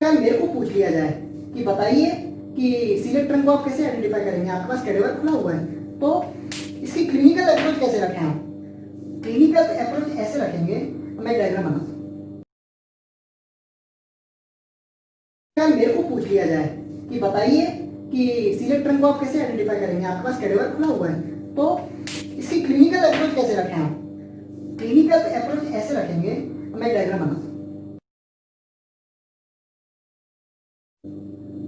अगर मेरे को पूछ लिया जाए कि बताइए कि सीलेक्ट ट्रंक को आप कैसे आइडेंटिफाई करेंगे, आपके पास कैडेवर खुला हुआ है, तो इसकी क्लिनिकल अप्रोच कैसे रखें हम? क्लिनिकल अप्रोच ऐसे रखेंगे, मैं डायग्राम बनाता हूँ। अगर मेरे को पूछ लिया जाए कि बताइए कि सीलेक्ट ट्रंक को आप कैसे आइडेंटिफाई करेंगे, आपके पास कैडेवर खुला हुआ है, तो इसकी क्लिनिकल अप्रोच कैसे रखें हम? क्लिनिकल अप्रोच ऐसे रखेंगे, मैं डायग्राम बनाता हूँ।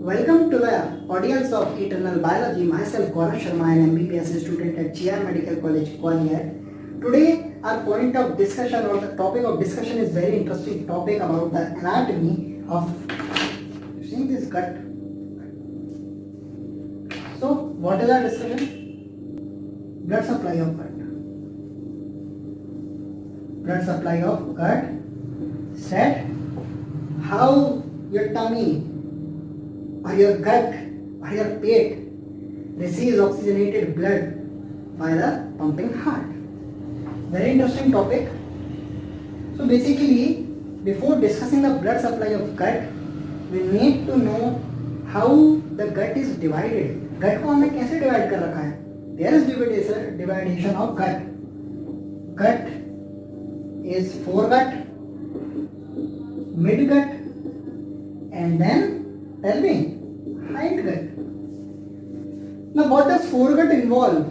Welcome to the audience of Eternal Biology. Myself Gaurav Sharma, an MBBS student at GR Medical College, Gwalior. Today, our point of discussion or the topic of discussion is very interesting topic about the anatomy of seeing this gut. So, what is our discussion? Blood supply of gut. Blood supply of gut. Set how your tummy or your gut or your pate receives oxygenated blood by the pumping heart. Very interesting topic. So basically, before discussing the blood supply of gut, we need to know how the gut is divided. Gut को हमने कैसे divide कर रखा है? There is division of gut. Gut is foregut, midgut, and then tell me, hindgut. Now, what does foregut involve?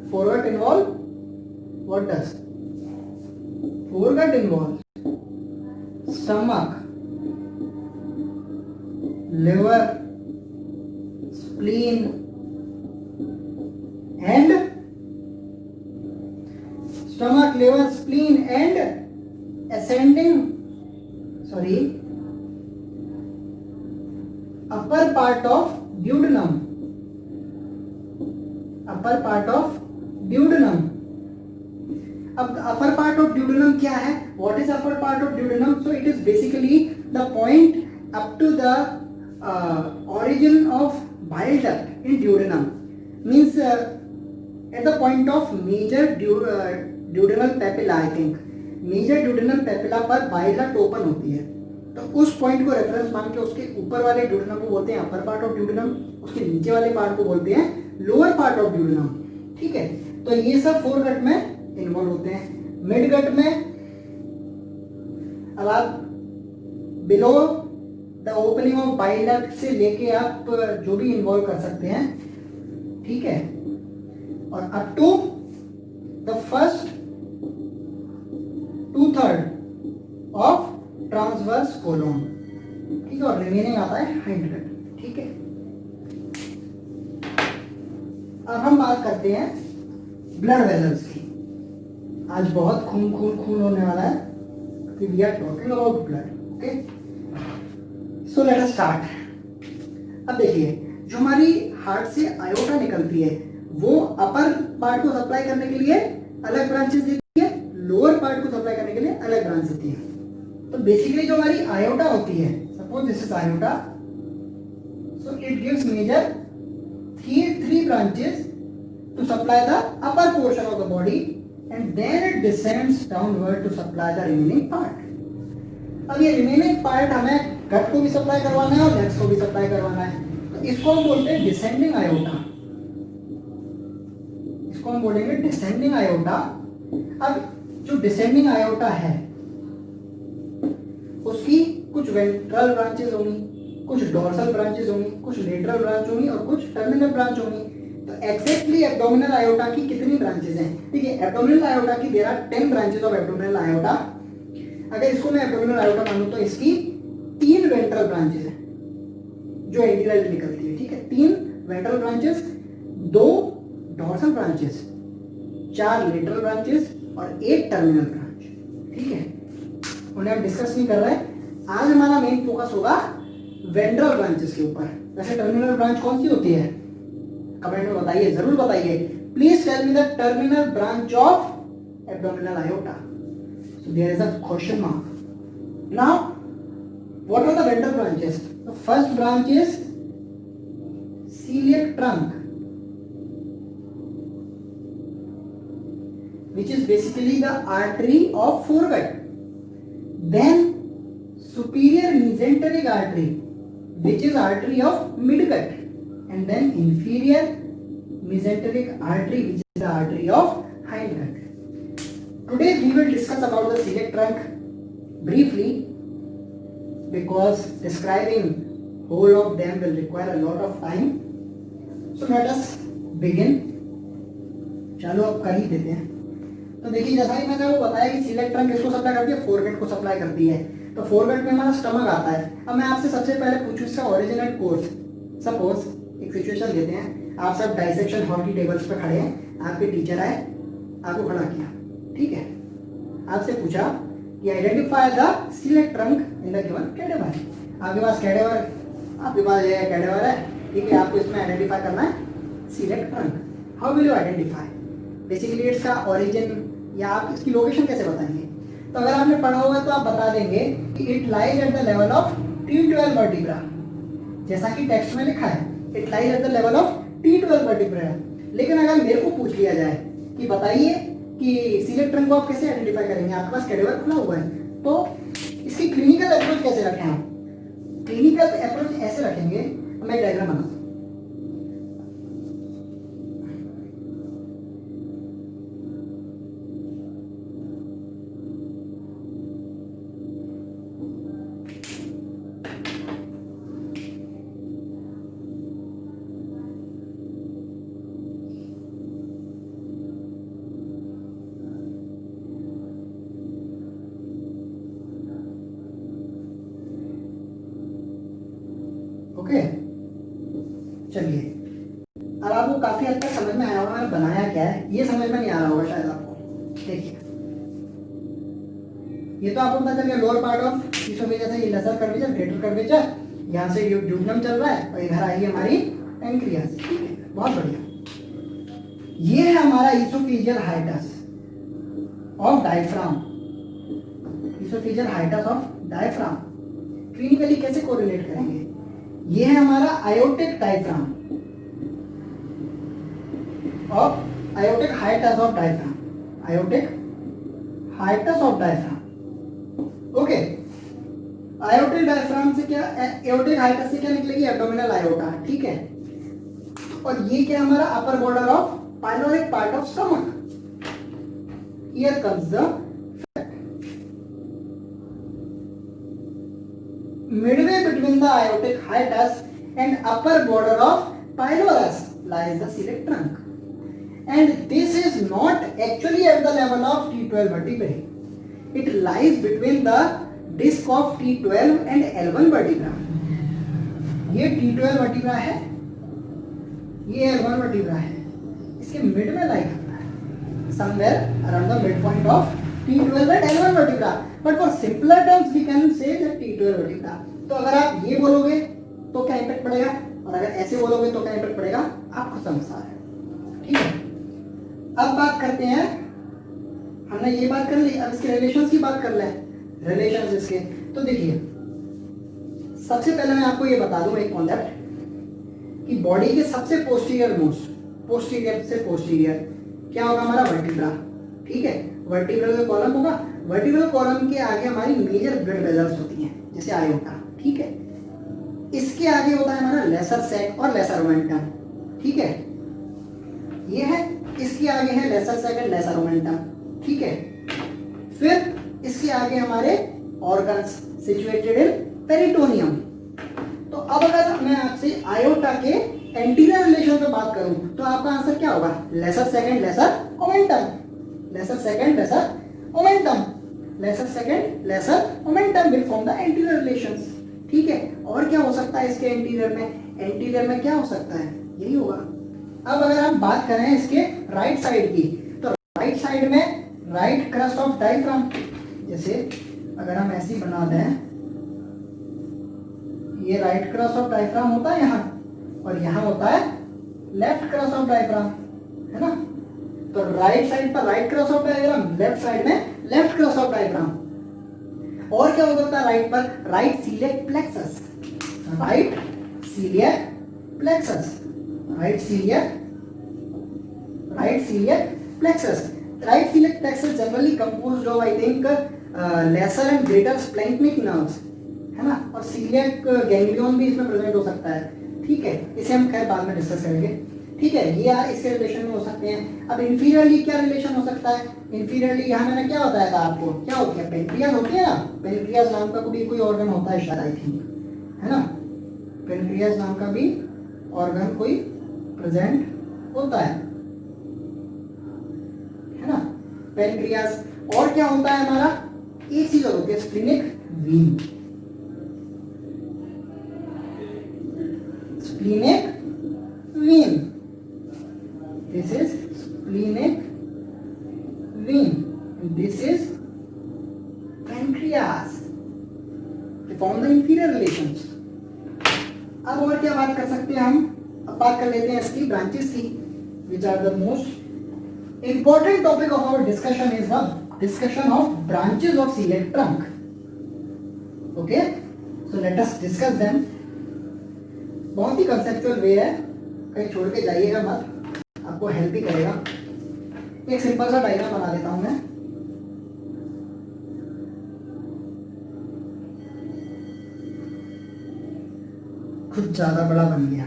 Foregut involve? What does? Foregut involves stomach, liver, spleen, and stomach, liver, spleen, and upper part of duodenum. Upper part of duodenum. अब upper part of duodenum क्या है? What is upper part of duodenum? So it is basically the point up to the origin of bile duct in duodenum. Means at the point of major duodenal papilla, I think. Major duodenal papilla पर bile duct open होती है, तो उस point को reference मान के उसके ऊपर वाले ड्यूडेनम को बोलते हैं अपर पार्ट ऑफ ड्यूडेनम, उसके नीचे वाले पार्ट को बोलते हैं लोअर पार्ट ऑफ ड्यूडेनम. ठीक है, तो ये सब फोरगट में इन्वॉल्व होते हैं. मिडगट में अब आप below the opening of bile duct से लेके आप जो भी इन्वॉल्व कर सकते हैं. ठीक है, और up to the first 2/3 of transverse colon. ठीक है, और रिमेनिंग आता है हाइंडगट. ठीक है, अब हम बात करते हैं ब्लड वेसल्स की. आज बहुत खून होने वाला है, we are talking about blood. Okay, so let us start. अब देखिए, जो हमारी हार्ट से आयोटा निकलती है वो अपर पार्ट को सप्लाई करने के लिए अलग ब्रांचेस देती है, लोअर पार्ट को सप्लाई करने के लिए अलग ब्रांच देती है. तो बेसिकली जो हमारी आयोटा होती है, suppose this is aorta, so it gives major three branches to supply the upper portion of the body and then it descends downward to supply the remaining part. अब ये remaining part हमें गट को भी supply करवाना है और legs को भी सप्लाई करवाना है, तो इसको हम बोलते हैं डिसेंडिंग आयोटा. इसको हम बोलेंगे डिसेंडिंग आयोटा. अब जो डिसेंडिंग आयोटा है उसकी कुछ वेंट्रल ब्रांचेस होंगी, कुछ डोर्सल ब्रांचेस होंगी, कुछ लेटरल ब्रांच होंगी और कुछ टर्मिनल ब्रांच होंगी. तो एग्जैक्टली एब्डोमिनल आयोटा की कितनी ब्रांचेस हैं? देखिए, एब्डोमिनल आयोटा की there are 10 branches of abdominal aorta. अगर इसको मैं एब्डोमिनल आयोटा मानूं तो इसकी 3 वेंट्रल ब्रांचेस हैं जो एंटीरियर निकलती है. ठीक है, 3 ventral branches, 2 dorsal branches, 4 lateral branches और 1 टर्मिनल ब्रांच. ठीक है, उन्हें हम डिस्कस नहीं कर रहे हैं. आज हमारा मेन फोकस होगा वेंट्रल ब्रांचेस के ऊपर. वैसे टर्मिनल ब्रांच कौन सी होती है? कमेंट में बताइए, जरूर बताइए. Please tell me the terminal branch of abdominal aorta. So there is a question mark. Now what are the ventral branches? The first branch is celiac trunk, which is basically the artery of foregut. Then superior mesenteric artery, which is artery of midgut, and then inferior mesenteric artery, which is the artery of hindgut. Today we will discuss about the celiac trunk briefly, because describing whole of them will require a lot of time. So let us begin. चलो अब कर ही देते हैं. तो देखिए, जैसा ही मैंने वो बताया कि celiac trunk किसको सप्लाई करती है, फोरगट को सप्लाई करती है. तो फोरगट में हमारा स्टमक आता है. अब मैं आपसे सबसे पहले पूछूं इसका ओरिजिन एंड कोर्स. सपोज एक सिचुएशन लेते हैं, आप सब डाइसेक्शन हॉल की टेबल्स पे खड़े हैं, आपके टीचर आए, आपको खड़ा किया, ठीक है, आपसे पूछा कि identify the celiac trunk in the given cadaver. आपके पास कैडेवर, आपके पास ये कैडेवर है, ठीक है, आपको इसमें आइडेंटिफाई करना है celiac trunk. How will you identify? Basically इसका ओरिजिन या आप इसकी लोकेशन कैसे बताएंगे? तो अगर आपने पढ़ा होगा तो आप बता देंगे कि it lies at the level of T12 vertebra. जैसा कि टेक्स्ट में लिखा है, it lies at the level of T12 vertebra. लेकिन अगर मेरे को पूछ लिया जाए कि बताइए कि celiac trunk को आप कैसे आइडेंटिफाई करेंगे, आपके पास कैडेवर खुला हुआ है, तो इसकी क्लिनिकल अप्रोच कैसे रखें आप? क्लिनिकल अप्रोच ऐसे रखेंगे, मैं डायग्राम बनाता हूं. ओके, चलिए, अब आपको काफी हद तक समझ में आया होगा मैंने बनाया क्या है. ये समझ में नहीं आ रहा होगा शायद आपको. देखिए, ये तो आपको पता चल गया लोअर पार्ट ऑफ इसोफेगस है, ये लेसर कर्वेचर, ग्रेटर कर्वेचर, यहाँ से ड्यूडेनम चल रहा है और इधर आई हमारी पैंक्रियास. ठीक है, बहुत बढ़िया. ये है हमारा oesophageal hiatus of diaphragm. Oesophageal hiatus of diaphragm clinically कैसे कोरिलेट करेंगे? ये है हमारा aortic diaphragm of aortic hiatus of diaphragm. Aortic hiatus of diaphragm. Okay, aortic diaphragm से क्या, एओटिक हाइटस से क्या निकलेगी? Abdominal iota. ठीक है, और ये क्या हमारा upper border of pyloric part of stomach. Here comes the midway between the aortic hiatus and upper border of pylorus lies the celiac trunk, and this is not actually at the level of T12 vertebrae. It lies between the disc of T12 and L1 vertebra. ये T12 vertebra है, ये L1 vertebra है, इसके mid में लाई करता है, somewhere around the midpoint of T12 and L1 vertebra. But for simpler terms we can say that T12 vertebra. तो अगर आप ये बोलोगे तो क्या इम्पैक्ट पड़ेगा, और अगर ऐसे बोलोगे तो क्या इम्पैक्ट पड़ेगा, आपको समझ आ रहा है. ठीक है, अब बात करते हैं, हमने ये बात कर ली, अब इसके रिलेशंस की बात कर लें. रिलेशंस इसके, तो देखिए, सबसे पहले मैं आपको ये बता दूं एक कॉन्सेप्ट कि बॉडी के सबसे पोस्टीरियर मोस्ट, पोस्टीरियर से पोस्टीरियर क्या होगा हमारा? वर्टिब्रा. ठीक है, वर्टिब्रल कॉलम होगा. वर्टिब्रल कॉलम के आगे हमारी मेजर ब्लड वेसल्स होती हैं, जैसे आयोटा. ठीक है, इसके आगे होता है हमारा लेसर सैक और लेसर ओमेंटम. ठीक है, ये है, इसके आगे है lesser sac and lesser omentum. ठीक है, फिर इसके आगे हमारे ऑर्गन्स सिचुएटेड इन पेरिटोनियम. तो अब अगर मैं आपसे आयोटा के एंटीरियर रिलेशन पे बात करूं तो आपका आंसर क्या होगा? Lesser sac and lesser omentum. Lesser sac and lesser omentum. Lesser second lesser momentum will form the anterior relations. ठीक है, और क्या हो सकता है इसके एंटीरियर में? एंटीरियर में क्या हो सकता है? यही होगा. अब अगर हम बात करें इसके राइट साइड की, तो राइट साइड में राइट क्रस्ट ऑफ डायफ्राम, जैसे अगर हम ऐसे बना दें, ये राइट क्रस्ट ऑफ डायफ्राम होता है यहाँ, और यहाँ होता है लेफ्ट क्रस्ट ऑफ डायफ्राम, है ना. तो राइट साइड पर right crus of diagram, left side में लेफ्ट क्रॉस ऑफ डायग्राम. और क्या हो सकता है राइट पर? Right celiac plexus. Right celiac plexus. Right celiac plexus. Right celiac plexus generally composed of, I think, lesser and greater splanchnic nerves. है ना, और सीलियक गैंग्लियन भी इसमें प्रेजेंट हो सकता है, ठीक है, इसे हम खैर बाद में डिस्कस करेंगे, ठीक है। ये इसके रिलेशन में हो सकते हैं। अब इंफीरियरली क्या रिलेशन हो सकता है? इंफीरियरली यहाँ मैंने क्या बताया था आपको, क्या होती है, पेनक्रियाज होती है ना, पेनक्रियाज नाम का भी कोई ऑर्गन होता है शायद, आई थिंक, है ना, पेनक्रियाज नाम का भी ऑर्गन कोई प्रेजेंट होता है ना, पेनक्रियाज। और क्या होता है हमारा, एक चीज और होती है, splenic vein, splenic vein, this is splenic vein, this is pancreas. They form the inferior relations. अब और क्या बात कर सकते हैं हम, अब बात कर लेते हैं इसकी ब्रांचेस की, which are the most important topic of our discussion is the discussion of branches of celiac trunk. Okay, so let us discuss them. बहुत ही conceptual way है, कहीं छोड़ के जाइएगा मत, आपको हेल्प भी करेगा। एक सिंपल सा डायग्राम बना देता हूं मैं, कुछ ज्यादा बड़ा बन गया,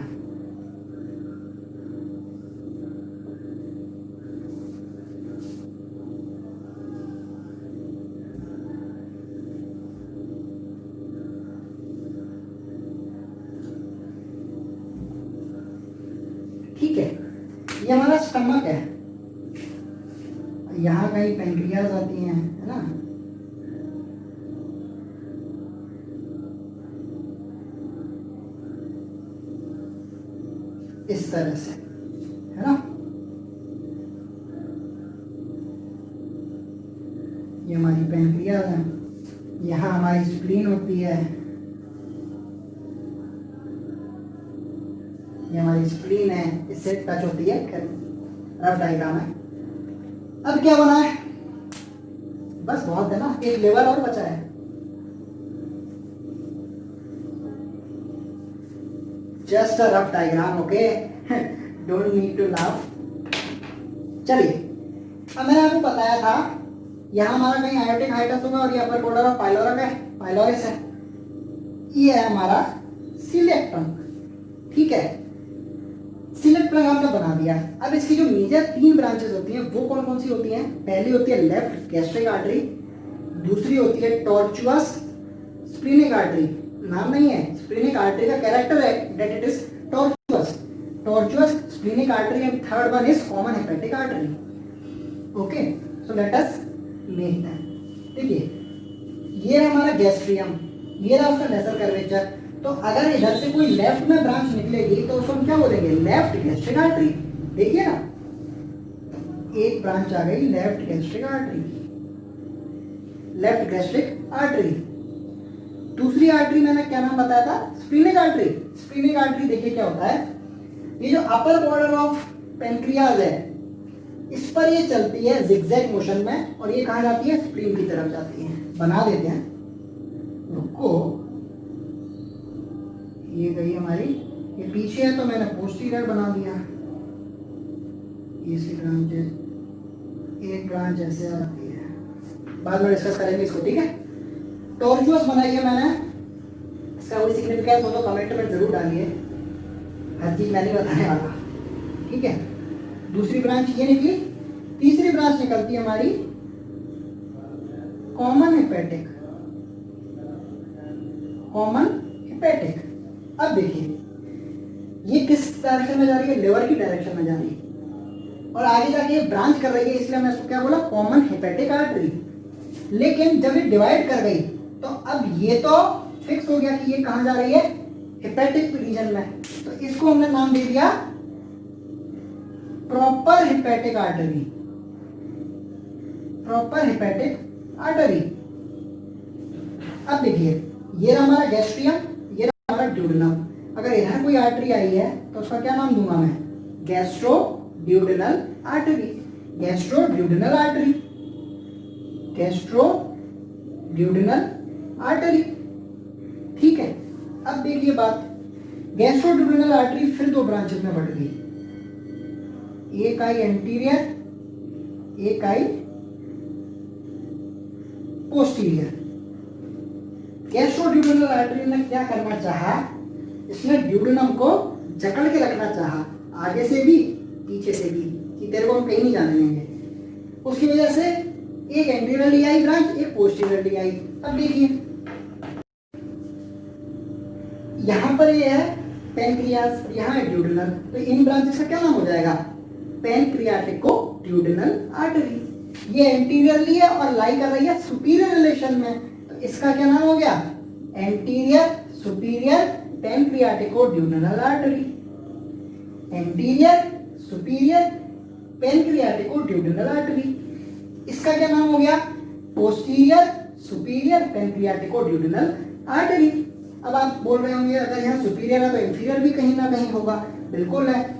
ठीक है। ये हमारा स्टमक है, यहाँ कहीं पेनक्रियाज आती हैं, है ना, इस तरह से, है ना, ये हमारी पेनक्रियाज है, यहाँ हमारी स्प्लीन होती है, ये हमारी स्प्लीन है, इससे टच होती है, रफ डायग्राम है। अब क्या बना है, बस बहुत है ना, एक लेवल और बचा है, just a rough diagram, okay, don't need to laugh. चलिए, अब मैंने आपको बताया था यहाँ हमारा कहीं आयोटिक हाइटस होगा और ये अपर बॉर्डर ऑफ पाइलोरम है, पाइलोरिस है, ये है हमारा सीलियक ट्रंक, ठीक है। सीलियक ट्रंक हमने बना दिया। अब इसकी जो मेजर 3 ब्रांचेस होती हैं वो कौन कौन सी होती हैं? पहली होती है लेफ्ट गैस्ट्रिक आर्टरी, दूसरी होती है टॉर्चुअस स्प्लीनिक आर्टरी, नाम नहीं है, स्प्लीनिक आर्टरी का कैरेक्टर है that it is tortuous splenic artery, and third one is common hepatic artery. Okay, so let us make that. देखिए, ये हमारा गैस्ट्रियम, ये रहा उसका लेसर कर्वेचर। तो अगर इधर से कोई लेफ्ट में ब्रांच निकलेगी तो उसको हम क्या बोलेंगे? Left gastric artery. देखिए ना, एक ब्रांच आ गई left gastric artery, left gastric artery. दूसरी आर्टरी मैंने क्या नाम बताया था? Splenic artery. स्प्लीनिक आर्टरी देखिए क्या होता है, ये जो अपर बॉर्डर ऑफ पेनक्रियाज है इस पर ये चलती है जिगजैग मोशन में, और ये कहाँ जाती है? स्प्लीन की तरफ जाती है। बना देते हैं, रुको, ये गई हमारी, ये पीछे है तो मैंने पोस्टीरियर बना दिया। ये ब्रांचेस, एक ब्रांच ऐसे आती है, बाद में डिस्कस करेंगे इसको, ठीक है। टॉर्चुअस बनाई है मैंने, इसका कोई सिग्निफिकेंस हो तो कमेंट में जरूर डालिए, हर चीज मैं नहीं बताने वाला, ठीक है। दूसरी ब्रांच ये निकली, तीसरी ब्रांच निकलती है हमारी कॉमन हेपेटिक, कॉमन हेपेटिक। अब देखिए, ये किस डायरेक्शन में जा रही है? लिवर की डायरेक्शन में जा रही है, और आगे जाके ये ब्रांच कर रही है, इसलिए मैं इसको क्या बोला? Common hepatic artery. लेकिन जब ये डिवाइड कर गई तो अब ये तो फिक्स हो गया कि ये कहां जा रही है? हेपेटिक रीजन में, तो इसको हमने नाम दे दिया proper hepatic artery, proper hepatic artery. अब देखिए, ये रहा हमारा गैस्ट्रियम, ये रहा हमारा ड्यूडेनम। अगर इधर कोई आर्टरी आई है तो उसका क्या नाम दूंगा मैं? Gastro duodenal artery, gastro duodenal artery, gastro duodenal artery, ठीक है। अब देखिए बात, गैस्ट्रो ड्यूडेनल आर्टरी फिर 2 ब्रांचेस में बढ़ गई, एक आई एंटीरियर, एक आई पोस्टीरियर। गैस्ट्रोड्यूडेनल आर्टरी ने क्या करना चाहा, इसने ड्यूडेनम को जकड़ के रखना चाहा, आगे से भी पीछे से भी, कि तेरे को हम कहीं नहीं जाने देंगे। उसकी वजह से एक एंटीरियरली आई ब्रांच, एक पोस्टीरियरली आई। अब देखिए यहाँ पर ये है पेनक्रियास, यहाँ है ड्यूडेनल, तो इन ब्रांचेस का क्या नाम हो जाएगा, पेनक्रियाटिको ड्यूडेनल आर्टरी। ये एंटीरियरली है और लाई कर रही है सुपीरियर रिलेशन में, तो इसका क्या नाम हो गया, anterior superior pancreaticoduodenal artery. Anterior superior pancreaticoduodenal artery. इसका क्या नाम हो गया, posterior superior pancreaticoduodenal artery. अब आप बोल रहे होंगे अगर यहाँ सुपीरियर है तो इंफीरियर भी कहीं ना कहीं होगा, बिल्कुल है।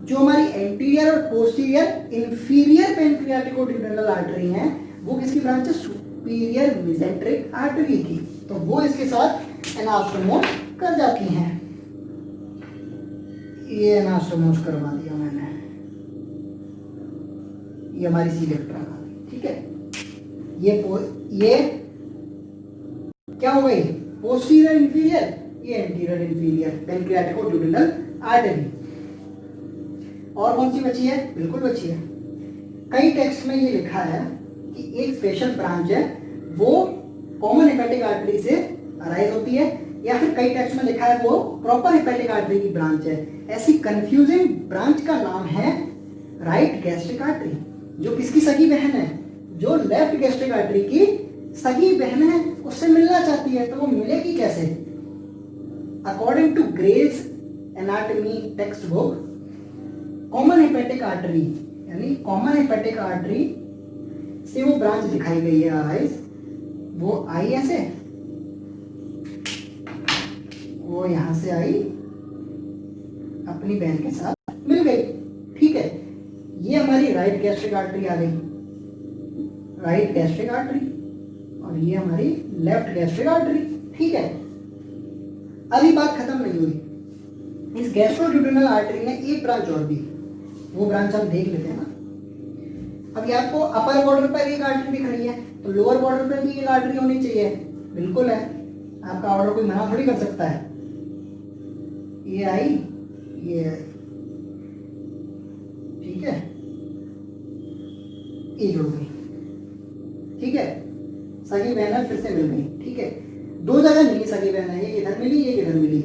जो हमारी एंटीरियर और पोस्टीरियर इंफीरियर पेनक्रियाटिको ड्यूडेनल आर्टरी हैं वो किसकी ब्रांच है, सुपीरियर मेसेंट्रिक आर्टरी की, तो वो इसके साथ एनास्टोमोस कर जाती हैं। ये एनास्टोमोस करवा दिया मैंने, ये हमारी सी लेफ्ट आ गई, ठीक है। ये क्या हो गई, पोस्टीरियर इंफीरियर, ये एंटीरियर इंफीरियर पेनक्रियाटिको ड्यूडेनल आर्टरी। और कौन सी बची है, बिल्कुल बची है। कई टेक्स्ट में ये लिखा है कि एक स्पेशल ब्रांच है वो कॉमन हेपेटिक आर्टरी से अराइज होती है, या फिर कई टेक्स्ट में लिखा है वो प्रॉपर हेपेटिक आर्टरी की ब्रांच है। ऐसी कंफ्यूजिंग ब्रांच का नाम है राइट गैस्ट्रिक आर्टरी, जो किसकी सगी बहन है, जो लेफ्ट गैस्ट्रिक आर्टरी की सगी बहन है, उससे मिलना चाहती है, तो वो मिलेगी कैसे। According to Gray's anatomy text book, common hepatic artery यानी कॉमन हेपेटिक आर्टरी से वो ब्रांच दिखाई गई है अराइज, वो आई ऐसे, वो यहां से आई अपनी बहन के साथ मिल गई, ठीक है। ये हमारी राइट गैस्ट्रिक आर्टरी आ गई, राइट गैस्ट्रिक आर्टरी, और ये हमारी लेफ्ट गैस्ट्रिक आर्टरी, ठीक है। अभी बात खत्म नहीं हुई, इस गैस्ट्रोड्यूडेनल आर्टरी में एक ब्रांच और भी, वो ब्रांच हम देख लेते हैं ना। अभी आपको अपर बॉर्डर पर एक आर्टरी दिख रही है, तो लोअर बॉर्डर पर भी एक आर्टरी होनी चाहिए, बिल्कुल है, आपका ऑर्डर कोई मना थोड़ी कर सकता है। ये आई, ये आई, ठीक है, ये जुड़ गई, ठीक है। सगी बहन है, फिर से मिल गई, ठीक है। दो जगह मिली सगी बहन है, ये इधर मिली, ये इधर मिली,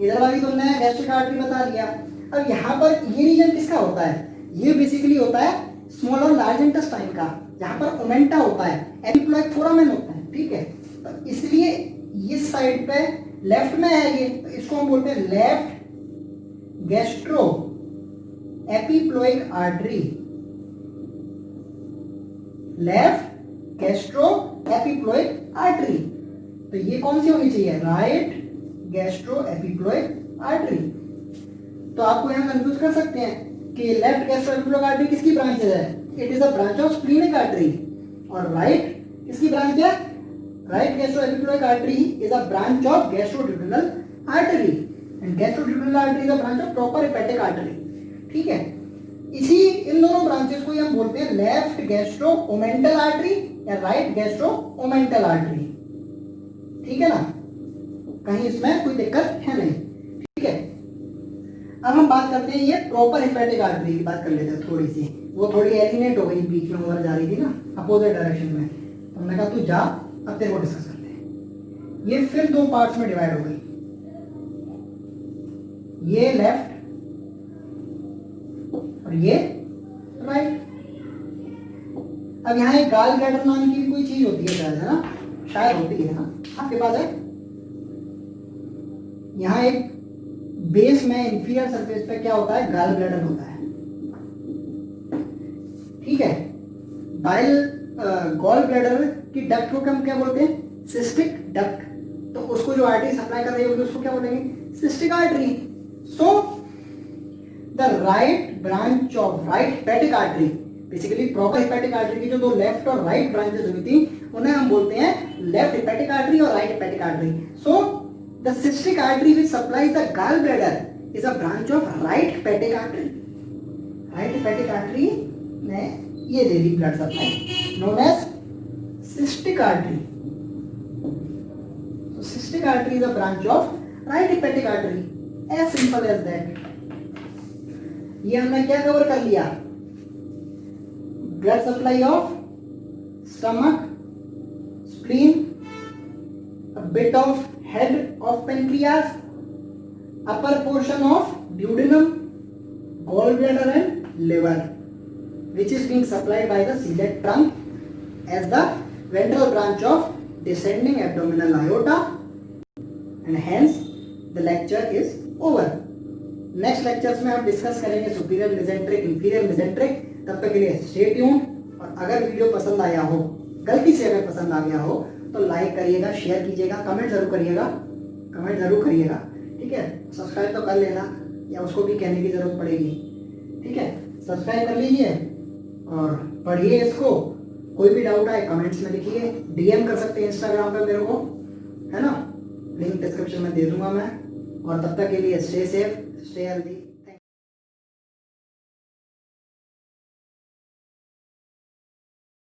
इधर वाली तो नया गैस्ट्रिक आर्टरी बता दिया। अब यहाँ पर ये रीजन किसका होता है, ये बेसिकली होता है स्मॉल और लार्ज इंटेस्टाइन का, जहाँ पर ओमेंटा होता है, एपिप्लॉइक फोरामेन होता है, ठीक है। तो इसलिए इस साइड पे लेफ्ट में है ये, तो इसको हम बोलते हैं left gastroepiploic artery, left gastroepiploic artery. तो ये कौन सी होनी चाहिए, राइट गैस्ट्रो एपिप्लॉइक आर्टरी। तो आपको यहाँ कंफ्यूज कर सकते हैं कि लेफ्ट गैस्ट्रो एपिप्लॉइक आर्टरी किसकी ब्रांच है, it is a branch of splenic artery, और राइट किसकी ब्रांच है, right gastroepiploic artery is a branch of gastroduodenal artery, and gastroduodenal artery is a branch of proper hepatic artery, ठीक है। इसी इन दोनों branches को हम बोलते हैं लेफ्ट गैस्ट्रो ओमेंटल आर्टरी या राइट गैस्ट्रो ओमेंटल आर्टरी, ठीक है ना, कहीं इसमें कोई दिक्कत है नहीं, ठीक है। अब हम बात करते हैं ये प्रॉपर हेपेटिक आर्टरी की बात कर लेते हैं थोड़ी सी, वो थोड़ी एलिनेट हो गई, बीच में उधर जा रही थी ना अपोजिट डायरेक्शन में, तो हमने कहा तू जा, अब तेरे को डिस्कस करते हैं। ये फिर दो पार्ट्स में डिवाइड हो गई, ये लेफ्ट और ये राइट। अब यहाँ एक गाल ब्लैडर नाम की भी कोई चीज होती है शायद, है ना, शायद होती है ना, आपके पास है। यहाँ एक बेस में इंफीरियर सरफेस पे क्या होता है, गाल ब्लैडर होता है, ठीक है। बाइल गॉल ब्लैडर की डक्ट को हम क्या बोलते हैं, सिस्टिक डक्ट, तो उसको जो आर्टरी सप्लाई कर रही होगी उसको क्या बोलेंगे, cystic artery. So the right branch of right hepatic artery, basically proper hepatic artery की जो दो लेफ्ट और राइट ब्रांचेस हुई थी उन्हें हम बोलते हैं लेफ्ट हेपेटिक आर्टरी और right hepatic artery. So the cystic artery which supplies the gallbladder is a branch of right hepatic artery. Right hepatic artery ने ये दे दी blood supply, known as cystic artery. hepatic artery is a branch of right hepatic artery. As simple as that. ये हमने क्या cover कर लिया? Blood supply of stomach, spleen, a bit of head of pancreas, upper portion of duodenum, gallbladder and liver, which is being supplied by the celiac trunk as the ventral branch of descending abdominal aorta, and hence the lecture is over. Next lectures में हम discuss करेंगे superior mesenteric, inferior mesenteric. तब तक के लिए stay tuned. और अगर video पसंद आया हो, गलती से अगर पसंद आ गया हो तो लाइक करिएगा, शेयर कीजिएगा, कमेंट जरूर करिएगा. ठीक है, सब्सक्राइब तो कर लेना, या उसको भी कहने की जरूरत पड़ेगी. ठीक है, सब्सक्राइब कर लीजिए और पढ़िए इसको. कोई भी डाउट आए कमेंट्स में लिखिए, डीएम कर सकते हैं इंस्टाग्राम पे मेरे को, है ना. लिंक डिस्क्रिप्शन में दे दूंगा मैं. और तब तक के लिए स्टे सेफ, स्टे हेल्दी.